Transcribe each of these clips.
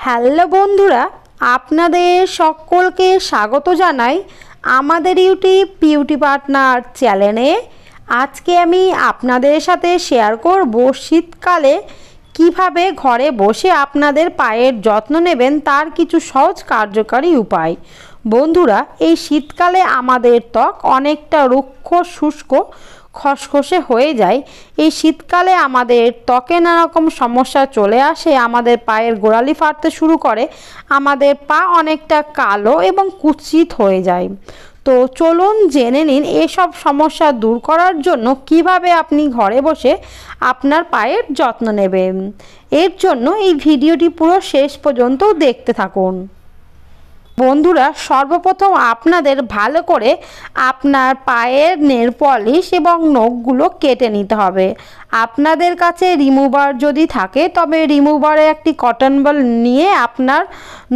Hello বন্ধুরা, আপনাদের সকলকে স্বাগত জানাই আমাদের ইউটিউব বিউটি পার্টনার চ্যানেলে। আজকে আমি আপনাদের সাথে শেয়ার করব শীতকালে কিভাবে ঘরে বসে আপনাদের পায়ের যত্ন নেবেন তার কিছু সহজ কার্যকারী উপায়। বন্ধুরা, এই শীতকালে আমাদের ত্বক অনেকটা রুক্ষ শুষ্ক খসখসে হয়ে যায়। এই শীতকালে আমাদের ত্বকে নানা রকম সমস্যা চলে আসে, আমাদের পায়ের গোড়ালি ফাটতে শুরু করে, আমাদের পা অনেকটা কালো এবং কুৎসিত হয়ে যায়। তো চলুন জেনে নিন এসব সমস্যা দূর করার জন্য কিভাবে আপনি ঘরে বসে আপনার পায়ের যত্ন নেবেন। এর জন্য এই ভিডিওটি পুরো শেষ পর্যন্ত দেখতে থাকুন। বন্ধুরা, সর্বপ্রথম আপনাদের ভালো করে আপনার পায়ের নেল পলিশ এবং নখগুলো কেটে নিতে হবে। আপনাদের কাছে রিমুভার যদি থাকে তবে রিমুভারে একটি কটন বল নিয়ে আপনার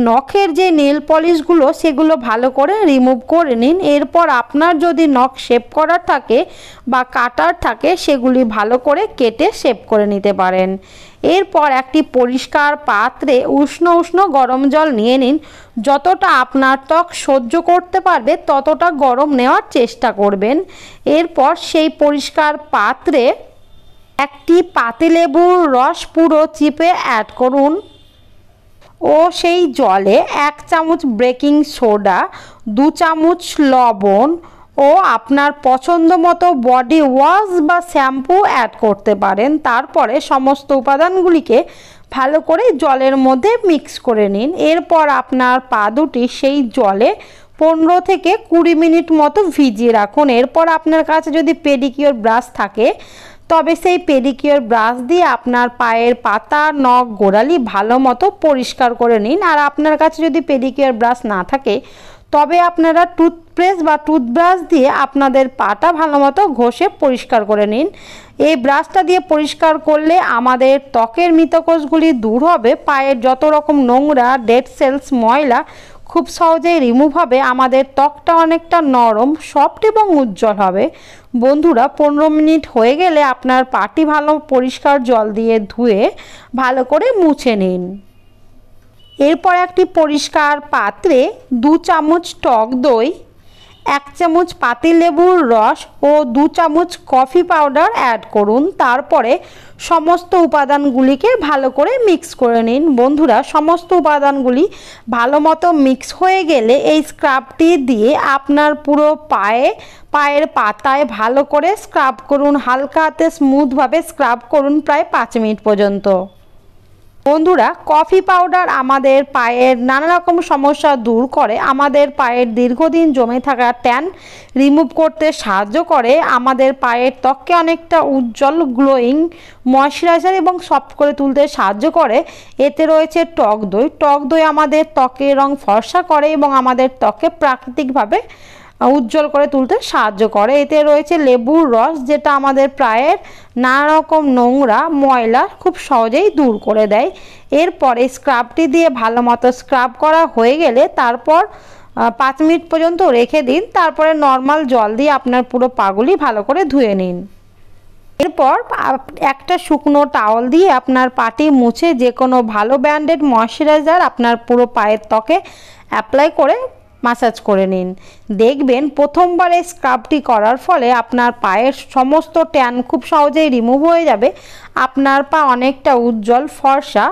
নখের যে নেল পলিশগুলো সেগুলো ভালো করে রিমুভ করে নিন। এরপর আপনার যদি নখ শেপ করার থাকে বা কাটার থাকে সেগুলি ভালো করে কেটে শেপ করে নিতে পারেন। এরপর একটি পরিষ্কার পাত্রে উষ্ণ উষ্ণ গরম জল নিয়ে নিন। যতটা আপনার ত্বক সহ্য করতে পারবে ততটা গরম নেওয়ার চেষ্টা করবেন। এরপর সেই পরিষ্কার পাত্রে একটি পাতিলেবুর রস পুরো চিপে অ্যাড করুন ও সেই জলে 1 চামচ বেকিং সোডা, 2 চামচ লবণ ও আপনার পছন্দ মতো বডি ওয়াশ বা শ্যাম্পু অ্যাড করতে পারেন। তারপরে সমস্ত উপাদানগুলিকে ভালো করে জলের মধ্যে মিক্স করে নিন। এরপর আপনার পা দুটি সেই জলে 15 থেকে 20 মিনিট মতো ভিজিয়ে রাখুন। এরপর আপনার কাছে যদি পেডিকিওর ব্রাশ থাকে তবে সেই পেডিকিওর ব্রাশ দিয়ে আপনার পায়ের পাতা, নখ, গোড়ালি ভালো মতো পরিষ্কার করে নিন। আর আপনার কাছে যদি পেডিকিওর ব্রাশ না থাকে তবে আপনারা টুথপেস্ট বা টুথব্রাশ দিয়ে আপনাদের পাটা ভালো মতো ঘষে পরিষ্কার করে নিন। এই ব্রাশটা দিয়ে পরিষ্কার করলে আমাদের ত্বকের মৃতকোষগুলি দূর হবে, পায়ের যত রকম নোংরা, ডেড সেলস, ময়লা খুব সহজেই রিমুভ হবে, আমাদের ত্বকটা অনেকটা নরম, সফট এবং উজ্জ্বল হবে। বন্ধুরা, 15 মিনিট হয়ে গেলে আপনার পাটি ভালো পরিষ্কার জল দিয়ে ধুয়ে ভালো করে মুছে নিন। এরপর একটি পরিষ্কার পাত্রে 2 চামচ টক দই, 1 চামচ পাতিলেবুর রস ও 2 চামচ কফি পাউডার অ্যাড করুন। তারপরে সমস্ত উপাদানগুলিকে ভালো করে মিক্স করে নিন। বন্ধুরা, সমস্ত উপাদানগুলি ভালো মতো মিক্স হয়ে গেলে এই স্ক্রাবটি দিয়ে আপনার পুরো পায়ের পাতায় ভালো করে স্ক্রাব করুন। হালকা হাতে স্মুথভাবে স্ক্রাব করুন প্রায় 5 মিনিট পর্যন্ত। বন্ধুরা, কফি পাউডার আমাদের পায়ের নানা রকম সমস্যা দূর করে, আমাদের পায়ের দীর্ঘদিন জমে থাকা ট্যান রিমুভ করতে সাহায্য করে, আমাদের পায়ের ত্বককে অনেকটা উজ্জ্বল, গ্লোয়িং, ময়শ্চারাইজার এবং সফট করে তুলতে সাহায্য করে। এতে রয়েছে টক দই। টক দই আমাদের ত্বকের রং ফর্সা করে এবং আমাদের ত্বককে প্রাকৃতিকভাবে উজ্জ্বল করে তুলতে সাহায্য করে। এতে রয়েছে লেবুর রস, যেটা আমাদের পায়ের নানা রকম নোংরা, ময়লা খুব সহজেই দূর করে দেয়। এরপরে স্ক্রাবটি দিয়ে ভালো মতো স্ক্রাব করা হয়ে গেলে তারপর 5 মিনিট পর্যন্ত রেখে দিন। তারপরে নর্মাল জল দিয়ে আপনার পুরো পাগুলি ভালো করে ধুয়ে নিন। এরপর একটা শুকনো টাওয়াল দিয়ে আপনার পাটি মুছে যে কোনো ভালো ব্র্যান্ডেড ময়শ্চারাইজার আপনার পুরো পায়ের ত্বকে অ্যাপ্লাই করে মাসাজ করে নিন। দেখবেন প্রথমবার এই স্ক্রাবটি করার ফলে আপনার পায়ের সমস্ত ট্যান খুব সহজেই রিমুভ হয়ে যাবে, আপনার পা অনেকটা উজ্জ্বল, ফর্সা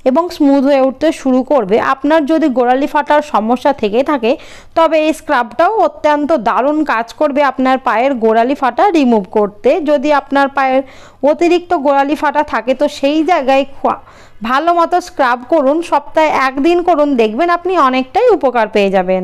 এবং স্মুথ হয়ে উঠতে শুরু করবে। আপনার যদি গোড়ালি ফাটার সমস্যা থেকে থাকে তবে এই স্ক্রাবটাও অত্যন্ত দারুণ কাজ করবে আপনার পায়ের গোড়ালি ফাটা রিমুভ করতে। যদি আপনার পায়ের অতিরিক্ত গোড়ালি ফাটা থাকে তো সেই জায়গায় ভালো মতো স্ক্রাব করুন, সপ্তাহে 1 দিন করুন, দেখবেন আপনি অনেকটাই উপকার পেয়ে যাবেন।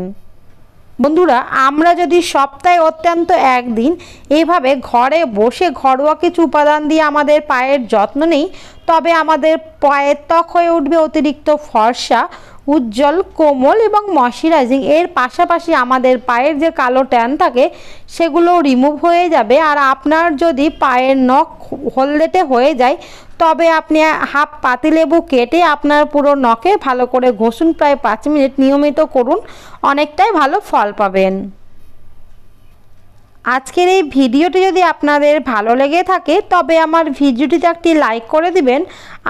বন্ধুরা, আমরা যদি সপ্তাহে অত্যন্ত 1 দিন এইভাবে ঘরে বসে ঘরোয়া কিছু উপাদান দিয়ে আমাদের পায়ের যত্ন নিই তবে আমাদের পায়ের ত্বক হয়ে উঠবে অতিরিক্ত ফর্সা, উজ্জ্বল, কোমল এবং ময়শ্চারাইজিং। এর পাশাপাশি আমাদের পায়ের যে কালো ট্যান থাকে সেগুলো রিমুভ হয়ে যাবে। আর আপনার যদি পায়ের নখ হলদেটে হয়ে যায় তবে আপনি হাফ পাতিলেবু কেটে আপনার পুরো নখে ভালো করে ঘষুন, প্রায় 5 মিনিট নিয়মিত করুন, অনেকটাই ভালো ফল পাবেন। আজকের এই ভিডিওটি যদি আপনাদের ভালো লেগে থাকে তবে আমার ভিডিওটিতে একটি লাইক করে দিবেন।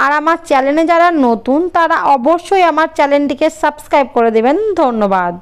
আর আমার চ্যানেলে যারা নতুন তারা অবশ্যই আমার চ্যানেলটিকে সাবস্ক্রাইব করে দিবেন। ধন্যবাদ।